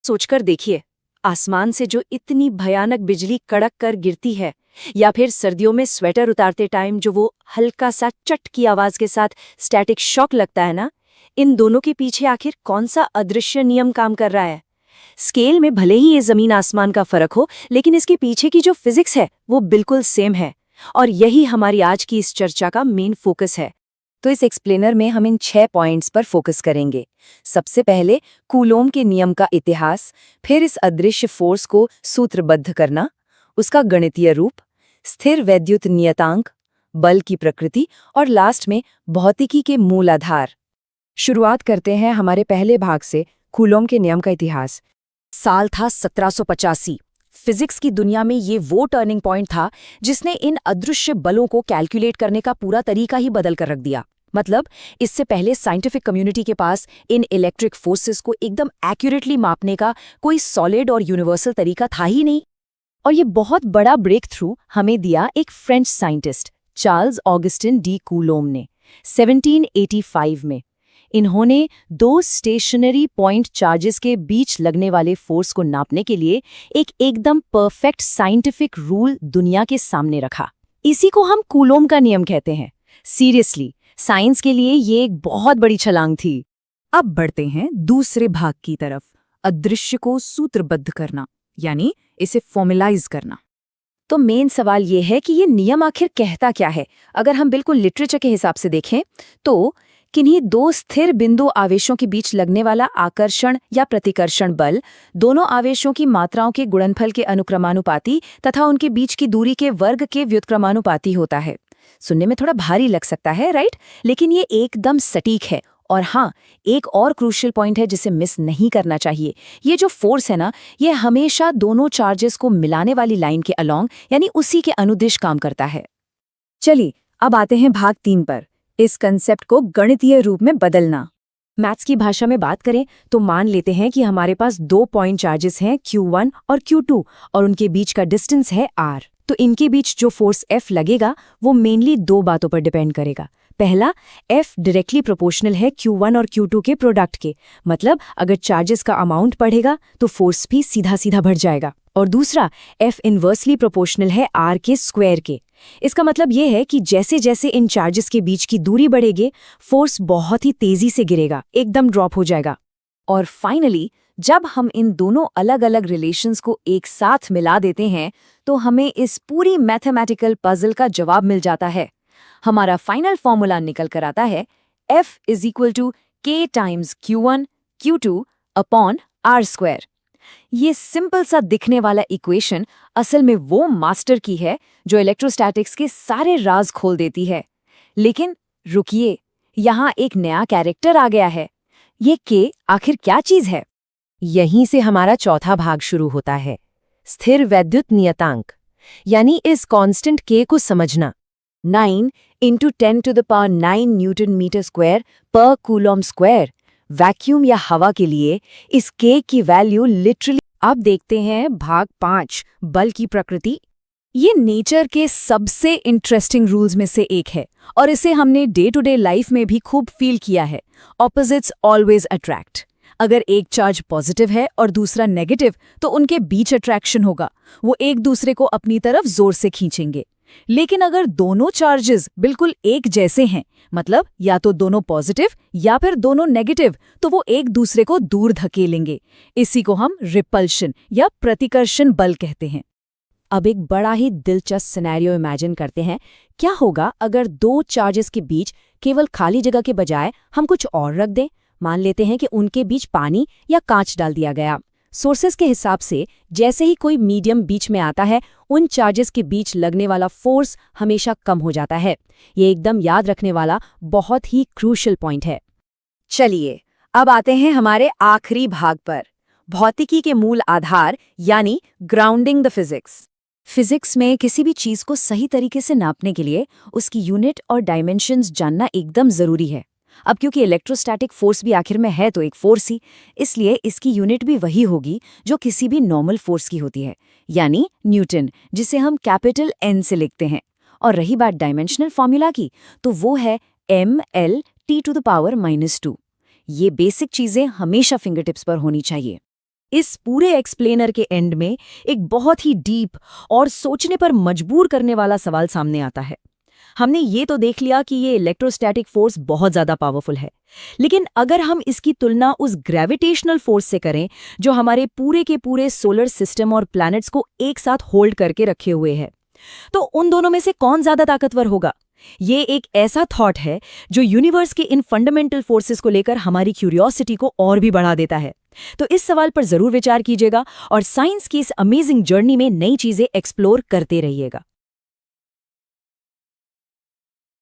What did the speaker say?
सोचकर देखिए, आसमान से जो इतनी भयानक बिजली कड़क कर गिरती है, या फिर सर्दियों में स्वेटर उतारते टाइम जो वो हल्का सा चट की आवाज के साथ स्टैटिक शॉक लगता है ना, इन दोनों के पीछे आखिर कौन सा अदृश्य नियम काम कर रहा है? स्केल में भले ही ये जमीन आसमान का फर्क हो, लेकिन इसके पीछे की जो फिजिक्स है वो बिल्कुल सेम है। और यही हमारी आज की इस चर्चा का मेन फोकस है। तो इस एक्सप्लेनर में हम इन 6 पॉइंट्स पर फोकस करेंगे। सबसे पहले कूलोम के नियम का इतिहास, फिर इस अदृश्य फोर्स को सूत्रबद्ध करना, उसका गणितीय रूप, स्थिर वैद्युत नियतांक, बल की प्रकृति और लास्ट में भौतिकी के मूल आधार। शुरुआत करते हैं हमारे पहले भाग से, कूलोम के नियम का इतिहास। साल था 1785। फिजिक्स की दुनिया में ये वो टर्निंग पॉइंट था जिसने इन अदृश्य बलों को कैलकुलेट करने का पूरा तरीका ही बदल कर रख दिया। मतलब इससे पहले साइंटिफिक कम्युनिटी के पास इन इलेक्ट्रिक फोर्सेस को एकदम एक्यूरेटली मापने का कोई सॉलिड और यूनिवर्सल तरीका था ही नहीं। और ये बहुत बड़ा ब्रेक थ्रू हमें दिया एक French scientist Charles Augustin de Coulomb ने 1785 में। इन्होंने 2 स्टेशनरी पॉइंट चार्जेस के बीच लगने वाले फोर्स को नापने के लिए एक एकदम परफेक्ट साइंटिफिक रूल दुनिया के सामने रखा। इसी को हम कूलोम का नियम कहते हैं। सीरियसली, साइंस के लिए ये एक बहुत बड़ी छलांग थी। अब बढ़ते हैं दूसरे भाग की तरफ, अदृश्य को सूत्रबद्ध करना, यानी इसे फॉर्मुलाइज करना। तो मेन सवाल ये है कि ये नियम आखिर कहता क्या है। अगर हम बिल्कुल लिटरेचर के हिसाब से देखें तो किन्हीं 2 स्थिर बिंदु आवेशों के बीच लगने वाला आकर्षण या प्रतिकर्षण बल दोनों आवेशों की मात्राओं के गुणनफल के अनुक्रमानुपाती तथा उनके बीच की दूरी के वर्ग के व्युत्क्रमानुपाती होता है। सुनने में थोड़ा भारी लग सकता है, राइट? लेकिन ये एकदम सटीक है। और हाँ, एक और क्रूशियल पॉइंट है जिसे मिस नहीं करना चाहिए। ये जो फोर्स है ना, ये हमेशा दोनों चार्जेस को मिलाने वाली लाइन के अलोंग, यानी उसी के अनुदिश काम करता है। चलिए अब आते हैं भाग 3 पर, इस कंसेप्ट को गणितीय रूप में बदलना। मैथ्स की भाषा में बात करें तो मान लेते हैं कि हमारे पास 2 पॉइंट चार्जेस हैं Q1 और Q2 और उनके बीच का डिस्टेंस है R। तो इनके बीच जो फोर्स F लगेगा वो मेनली 2 बातों पर डिपेंड करेगा। पहला, F डायरेक्टली प्रोपोर्शनल है Q1 और Q2 के प्रोडक्ट के, मतलब अगर चार्जेस का अमाउंट बढ़ेगा तो फोर्स भी सीधा सीधा बढ़ जाएगा। और दूसरा, F इन्वर्सली प्रोपोर्शनल है R के स्क्वायर के। इसका मतलब ये है कि जैसे जैसे इन चार्जेस के बीच की दूरी बढ़ेगी, फोर्स बहुत ही तेजी से गिरेगा, एकदम ड्रॉप हो जाएगा। और फाइनली, जब हम इन दोनों अलग अलग रिलेशंस को एक साथ मिला देते हैं तो हमें इस पूरी मैथमेटिकल पजल का जवाब मिल जाता है। हमारा फाइनल फॉर्मूला निकल कर आता है F = K × Q1 Q2 upon R²। ये सिंपल सा दिखने वाला इक्वेशन असल में वो मास्टर की है जो इलेक्ट्रोस्टैटिक्स के सारे राज खोल देती है। लेकिन रुकिए, यहाँ एक नया कैरेक्टर आ गया है। ये K आखिर क्या चीज है? यहीं से हमारा चौथा भाग शुरू होता है, स्थिर वैद्युत नियतांक, यानी इस कांस्टेंट K को समझना। 9 × 10⁹ न्यूटन मीटर स्क्वायर पर कूलॉम स्क्वायर। वैक्यूम या हवा के लिए इस K की वैल्यू लिटरली। अब देखते हैं भाग 5, बल की प्रकृति। ये नेचर के सबसे इंटरेस्टिंग रूल्स में से एक है और इसे हमने डे टू डे लाइफ में भी खूब फील किया है। Opposites always attract. अगर एक चार्ज पॉजिटिव है और दूसरा नेगेटिव तो उनके बीच अट्रैक्शन होगा, वो एक दूसरे को अपनी तरफ जोर से खींचेंगे। लेकिन अगर दोनों चार्जेस बिल्कुल एक जैसे हैं, मतलब या तो दोनों पॉजिटिव या फिर दोनों नेगेटिव, तो वो एक दूसरे को दूर धकेलेंगे। इसी को हम रिपल्शन या प्रतिकर्षण बल कहते हैं। अब एक बड़ा ही दिलचस्प सिनेरियो इमेजिन करते हैं। क्या होगा अगर 2 चार्जेस के बीच केवल खाली जगह के बजाय हम कुछ और रख दें? मान लेते हैं कि उनके बीच पानी या कांच डाल दिया गया। सोर्सेस के हिसाब से जैसे ही कोई मीडियम बीच में आता है, उन चार्जेस के बीच लगने वाला फोर्स हमेशा कम हो जाता है। ये एकदम याद रखने वाला बहुत ही क्रूशियल पॉइंट है। चलिए अब आते हैं हमारे आखिरी भाग पर, भौतिकी के मूल आधार, यानी ग्राउंडिंग द फिजिक्स। फिजिक्स में किसी भी चीज को सही तरीके से नापने के लिए उसकी यूनिट और डायमेंशंस जानना एकदम जरूरी है। अब क्योंकि इलेक्ट्रोस्टैटिक फोर्स भी आखिर में है तो एक फोर्स ही, इसलिए इसकी यूनिट भी वही होगी जो किसी भी नॉर्मल फोर्स की होती है, यानी न्यूटन, जिसे हम कैपिटल N से लिखते हैं। और रही बात डायमेंशनल फॉर्मूला की, तो वो है mL T⁻⁻²। ये बेसिक चीजें हमेशा फिंगरटिप्स पर होनी चाहिए। इस पूरे एक्सप्लेनर के एंड में एक बहुत ही डीप और सोचने पर मजबूर करने वाला सवाल सामने आता है। हमने ये तो देख लिया कि ये इलेक्ट्रोस्टैटिक फोर्स बहुत ज़्यादा पावरफुल है, लेकिन अगर हम इसकी तुलना उस ग्रेविटेशनल फोर्स से करें जो हमारे पूरे के पूरे सोलर सिस्टम और प्लैनेट्स को एक साथ होल्ड करके रखे हुए है, तो उन दोनों में से कौन ज़्यादा ताकतवर होगा? ये एक ऐसा थॉट है जो यूनिवर्स के इन फंडामेंटल फोर्सेस को लेकर हमारी क्यूरियोसिटी को और भी बढ़ा देता है। तो इस सवाल पर जरूर विचार कीजिएगा और साइंस की इस अमेजिंग जर्नी में नई चीजें एक्सप्लोर करते रहिएगा।